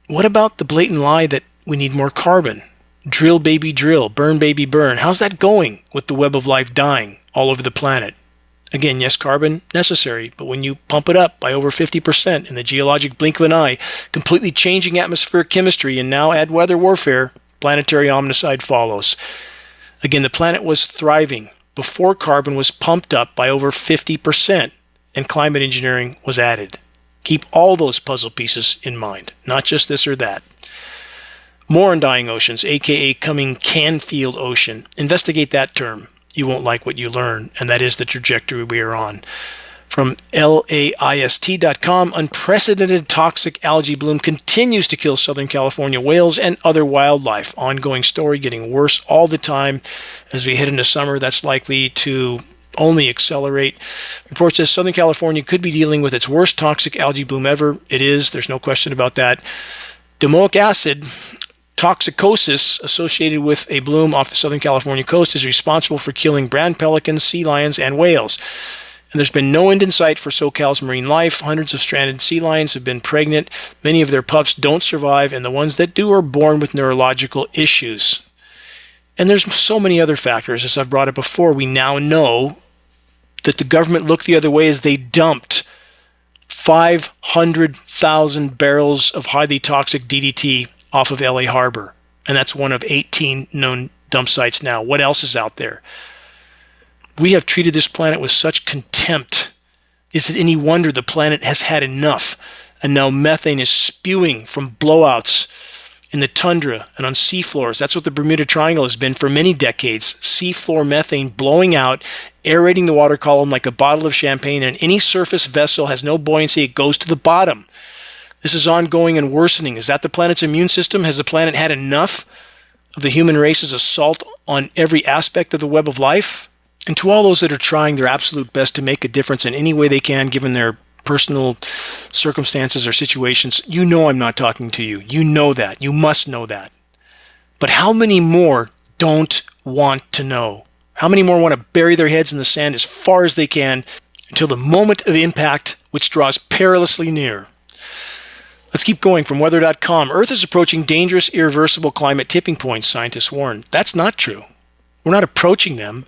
What about the blatant lie that we need more carbon? Drill, baby, drill. Burn, baby, burn. How's that going with the web of life dying all over the planet? Again, yes, carbon necessary, but when you pump it up by over 50% in the geologic blink of an eye, completely changing atmospheric chemistry, and now add weather warfare, planetary omnicide follows. Again, the planet was thriving before carbon was pumped up by over 50% and climate engineering was added. Keep all those puzzle pieces in mind, not just this or that. More on dying oceans, aka coming Canfield Ocean. Investigate that term. You won't like what you learn, and that is the trajectory we are on. From LAIST.com, unprecedented toxic algae bloom continues to kill Southern California whales and other wildlife. Ongoing story, getting worse all the time. As we head into summer, that's likely to only accelerate. Report says Southern California could be dealing with its worst toxic algae bloom ever. It is, there's no question about that. Domoic acid toxicosis associated with a bloom off the Southern California coast is responsible for killing brown pelicans, sea lions, and whales. And there's been no end in sight for SoCal's marine life. Hundreds of stranded sea lions have been pregnant. Many of their pups don't survive, and the ones that do are born with neurological issues. And there's so many other factors. As I've brought up before, we now know that the government looked the other way as they dumped 500,000 barrels of highly toxic DDT off of LA Harbor. And that's one of 18 known dump sites now. What else is out there? We have treated this planet with such contempt. Is it any wonder the planet has had enough? And now methane is spewing from blowouts in the tundra and on seafloors. That's what the Bermuda Triangle has been for many decades. Seafloor methane blowing out, aerating the water column like a bottle of champagne, and any surface vessel has no buoyancy. It goes to the bottom. This is ongoing and worsening. Is that the planet's immune system? Has the planet had enough of the human race's assault on every aspect of the web of life? And to all those that are trying their absolute best to make a difference in any way they can, given their personal circumstances or situations, you know I'm not talking to you. You know that. You must know that. But how many more don't want to know? How many more want to bury their heads in the sand as far as they can until the moment of impact, which draws perilously near? Let's keep going from weather.com. Earth is approaching dangerous, irreversible climate tipping points, scientists warn. That's not true. We're not approaching them.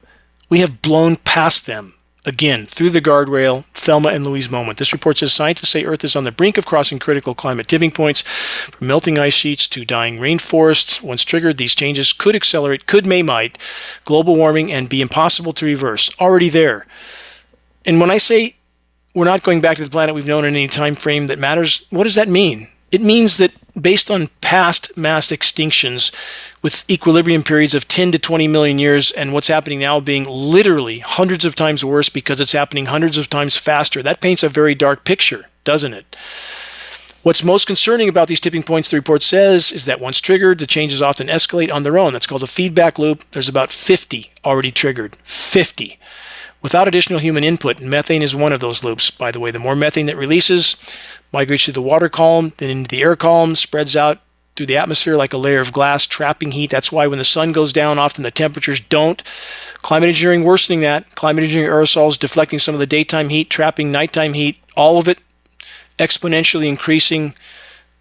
We have blown past them. Again, through the guardrail, Thelma and Louise moment. This report says scientists say Earth is on the brink of crossing critical climate tipping points, from melting ice sheets to dying rainforests. Once triggered, these changes could accelerate, might, global warming and be impossible to reverse. Already there. And when I say we're not going back to the planet we've known in any time frame that matters, what does that mean? It means that based on past mass extinctions with equilibrium periods of 10 to 20 million years and what's happening now being literally hundreds of times worse because it's happening hundreds of times faster, that paints a very dark picture, doesn't it? What's most concerning about these tipping points, the report says, is that once triggered, the changes often escalate on their own. That's called a feedback loop. There's about 50 already triggered. 50. Without additional human input, and methane is one of those loops, by the way. The more methane that releases migrates through the water column, then into the air column, spreads out through the atmosphere like a layer of glass, trapping heat. That's why when the sun goes down, often the temperatures don't. Climate engineering worsening that. Climate engineering aerosols deflecting some of the daytime heat, trapping nighttime heat, all of it exponentially increasing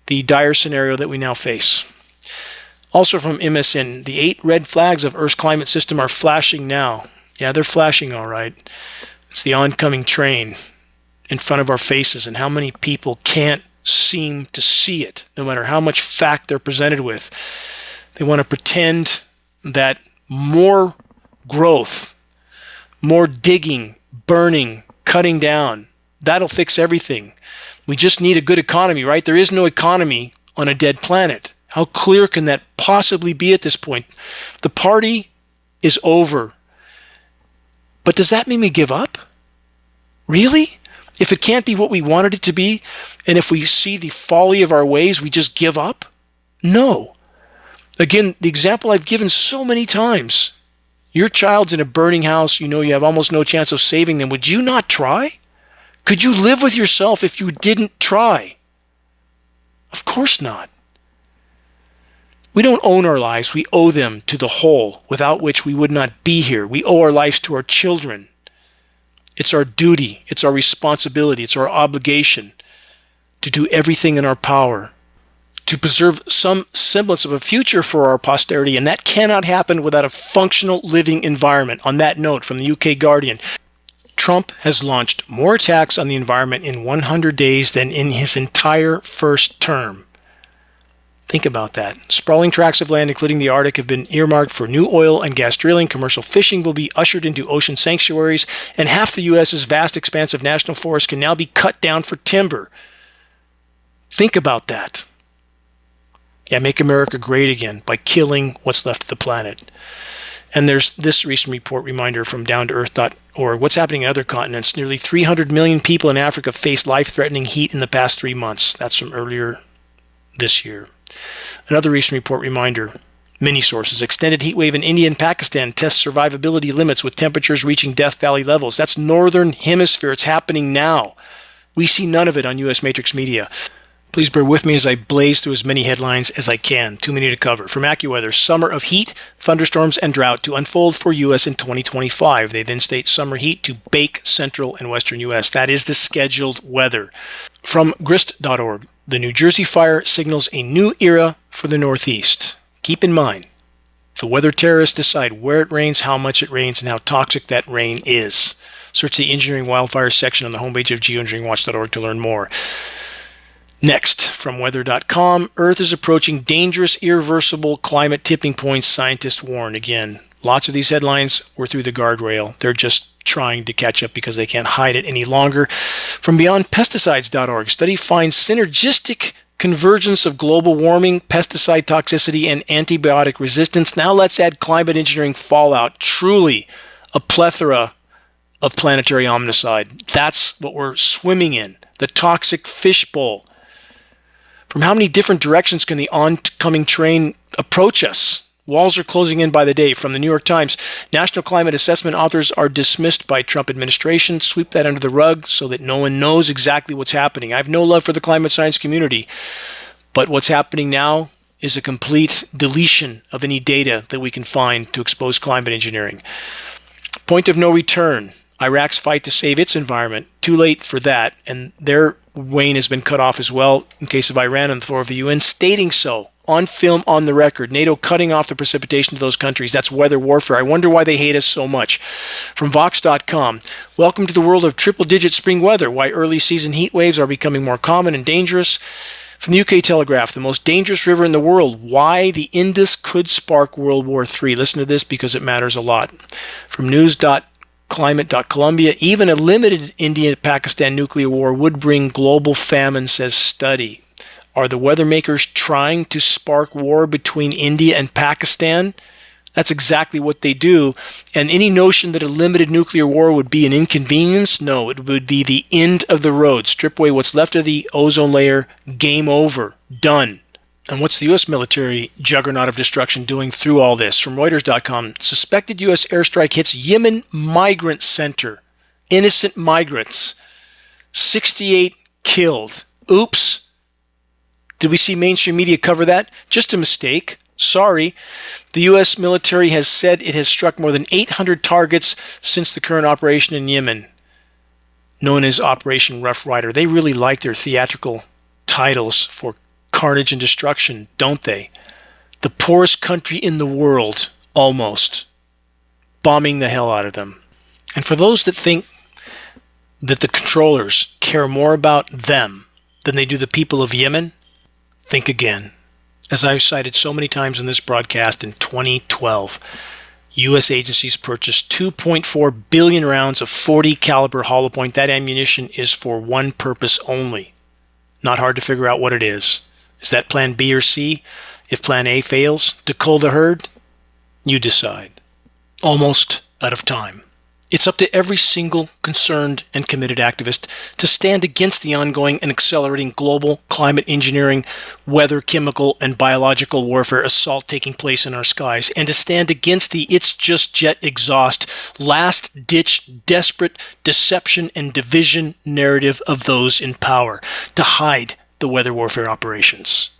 the dire scenario that we now face. Also from MSN, the 8 red flags of Earth's climate system are flashing now. Yeah, they're flashing all right. It's the oncoming train in front of our faces, and how many people can't seem to see it, no matter how much fact they're presented with. They want to pretend that more growth, more digging, burning, cutting down, that'll fix everything. We just need a good economy, right? There is no economy on a dead planet. How clear can that possibly be at this point? The party is over. But does that mean we give up? Really? If it can't be what we wanted it to be, and if we see the folly of our ways, we just give up? No. Again, the example I've given so many times. Your child's in a burning house, you know you have almost no chance of saving them. Would you not try? Could you live with yourself if you didn't try? Of course not. We don't own our lives, we owe them to the whole, without which we would not be here. We owe our lives to our children. It's our duty, it's our responsibility, it's our obligation to do everything in our power to preserve some semblance of a future for our posterity, and that cannot happen without a functional living environment. On that note, from the UK Guardian, Trump has launched more attacks on the environment in 100 days than in his entire first term. Think about that. Sprawling tracts of land, including the Arctic, have been earmarked for new oil and gas drilling. Commercial fishing will be ushered into ocean sanctuaries, and half the U.S.'s vast expanse of national forests can now be cut down for timber. Think about that. Yeah, make America great again by killing what's left of the planet. And there's this recent report reminder from downtoearth.org. What's happening in other continents? Nearly 300 million people in Africa faced life-threatening heat in the past 3 months. That's from earlier this year. Another recent report reminder, many sources, extended heat wave in India and Pakistan tests survivability limits with temperatures reaching Death Valley levels. That's Northern Hemisphere. It's happening now. We see none of it on U.S. Matrix Media. Please bear with me as I blaze through as many headlines as I can. Too many to cover. From AccuWeather, summer of heat, thunderstorms, and drought to unfold for U.S. in 2025. They then state summer heat to bake central and western U.S. That is the scheduled weather. From grist.org, the New Jersey fire signals a new era for the Northeast. Keep in mind, the weather terrorists decide where it rains, how much it rains, and how toxic that rain is. Search the engineering wildfires section on the homepage of geoengineeringwatch.org to learn more. Next, from weather.com, Earth is approaching dangerous, irreversible climate tipping points, scientists warn. Again, lots of these headlines were through the guardrail. They're just trying to catch up because they can't hide it any longer. From beyondpesticides.org, study finds synergistic convergence of global warming, pesticide toxicity, and antibiotic resistance. Now let's add climate engineering fallout. Truly a plethora of planetary omnicide. That's what we're swimming in, the toxic fishbowl. From how many different directions can the oncoming train approach us? Walls are closing in by the day. From the New York Times, National Climate Assessment authors are dismissed by Trump administration. Sweep that under the rug so that no one knows exactly what's happening. I have no love for the climate science community, but what's happening now is a complete deletion of any data that we can find to expose climate engineering. Point of no return. Iraq's fight to save its environment. Too late for that, and their wane has been cut off as well in case of Iran on the floor of the UN, stating so. On film, on the record, NATO cutting off the precipitation to those countries. That's weather warfare. I wonder why they hate us so much. From Vox.com, welcome to the world of triple-digit spring weather, why early season heat waves are becoming more common and dangerous. From the UK Telegraph, the most dangerous river in the world, why the Indus could spark World War III. Listen to this because it matters a lot. From news.climate.columbia, even a limited India-Pakistan nuclear war would bring global famine, says study. Are the weather makers trying to spark war between India and Pakistan? That's exactly what they do. And any notion that a limited nuclear war would be an inconvenience? No, it would be the end of the road. Strip away what's left of the ozone layer. Game over. Done. And what's the U.S. military juggernaut of destruction doing through all this? From Reuters.com, suspected U.S. airstrike hits Yemen migrant center. Innocent migrants. 68 killed. Oops. Did we see mainstream media cover that? Just a mistake. Sorry. The U.S. military has said it has struck more than 800 targets since the current operation in Yemen, known as Operation Rough Rider. They really like their theatrical titles for carnage and destruction, don't they? The poorest country in the world, almost, bombing the hell out of them. And for those that think that the controllers care more about them than they do the people of Yemen, think again. As I've cited so many times in this broadcast, in 2012, U.S. agencies purchased 2.4 billion rounds of 40 caliber hollow point. That ammunition is for one purpose only. Not hard to figure out what it is. Is that plan B or C? If plan A fails, to cull the herd? You decide. Almost out of time. It's up to every single concerned and committed activist to stand against the ongoing and accelerating global climate engineering, weather, chemical, and biological warfare assault taking place in our skies, and to stand against the "it's just jet exhaust," last-ditch, desperate deception and division narrative of those in power, to hide the weather warfare operations.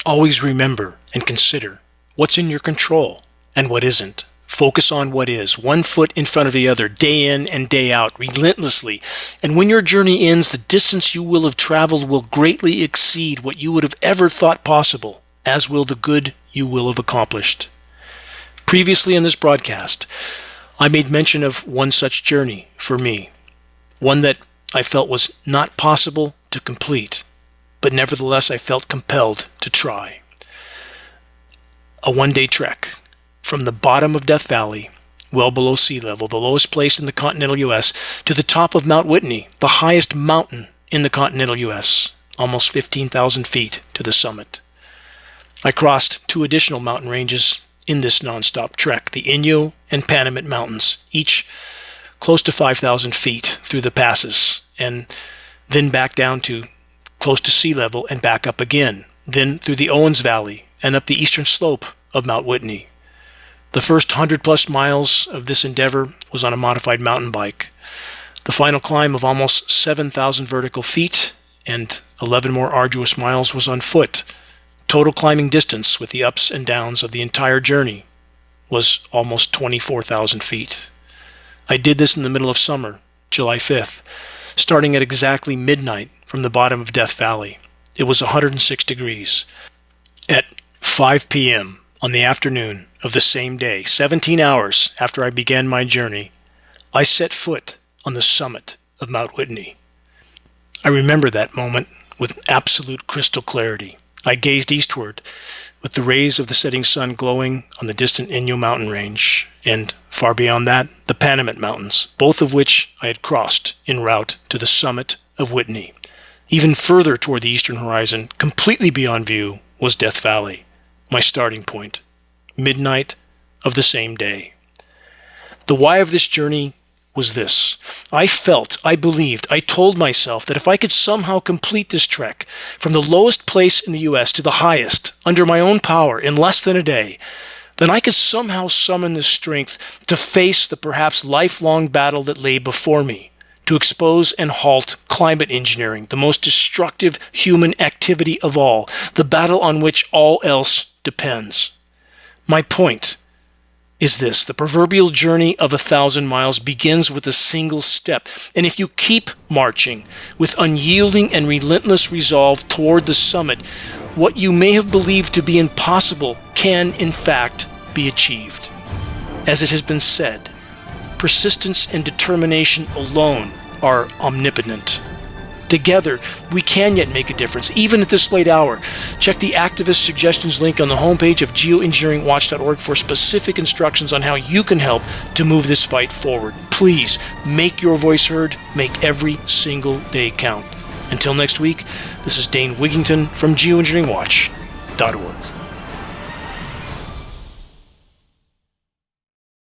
Always remember and consider what's in your control and what isn't. Focus on what is, one foot in front of the other, day in and day out, relentlessly. And when your journey ends, the distance you will have traveled will greatly exceed what you would have ever thought possible, as will the good you will have accomplished. Previously in this broadcast, I made mention of one such journey for me, one that I felt was not possible to complete, but nevertheless I felt compelled to try. A one-day trek from the bottom of Death Valley, well below sea level, the lowest place in the continental U.S., to the top of Mount Whitney, the highest mountain in the continental U.S., almost 15,000 feet to the summit. I crossed two additional mountain ranges in this nonstop trek, the Inyo and Panamint Mountains, each close to 5,000 feet through the passes, and then back down to close to sea level and back up again, then through the Owens Valley and up the eastern slope of Mount Whitney. The first 100-plus miles of this endeavor was on a modified mountain bike. The final climb of almost 7,000 vertical feet and 11 more arduous miles was on foot. Total climbing distance with the ups and downs of the entire journey was almost 24,000 feet. I did this in the middle of summer, July 5th, starting at exactly midnight from the bottom of Death Valley. It was 106 degrees. At 5 p.m., on the afternoon of the same day, 17 hours after I began my journey, I set foot on the summit of Mount Whitney. I remember that moment with absolute crystal clarity. I gazed eastward with the rays of the setting sun glowing on the distant Inyo mountain range, and far beyond that, the Panamint Mountains, both of which I had crossed en route to the summit of Whitney. Even further toward the eastern horizon, completely beyond view, was Death Valley, my starting point, midnight of the same day. The why of this journey was this. I felt, I believed, I told myself that if I could somehow complete this trek from the lowest place in the U.S. to the highest, under my own power, in less than a day, then I could somehow summon the strength to face the perhaps lifelong battle that lay before me, to expose and halt climate engineering, the most destructive human activity of all, the battle on which all else depends. My point is this: the proverbial journey of 1,000 miles begins with a single step, and if you keep marching with unyielding and relentless resolve toward the summit, what you may have believed to be impossible can, in fact, be achieved. As it has been said, persistence and determination alone are omnipotent. Together, we can yet make a difference, even at this late hour. Check the activist suggestions link on the homepage of geoengineeringwatch.org for specific instructions on how you can help to move this fight forward. Please make your voice heard. Make every single day count. Until next week, this is Dane Wigington from geoengineeringwatch.org.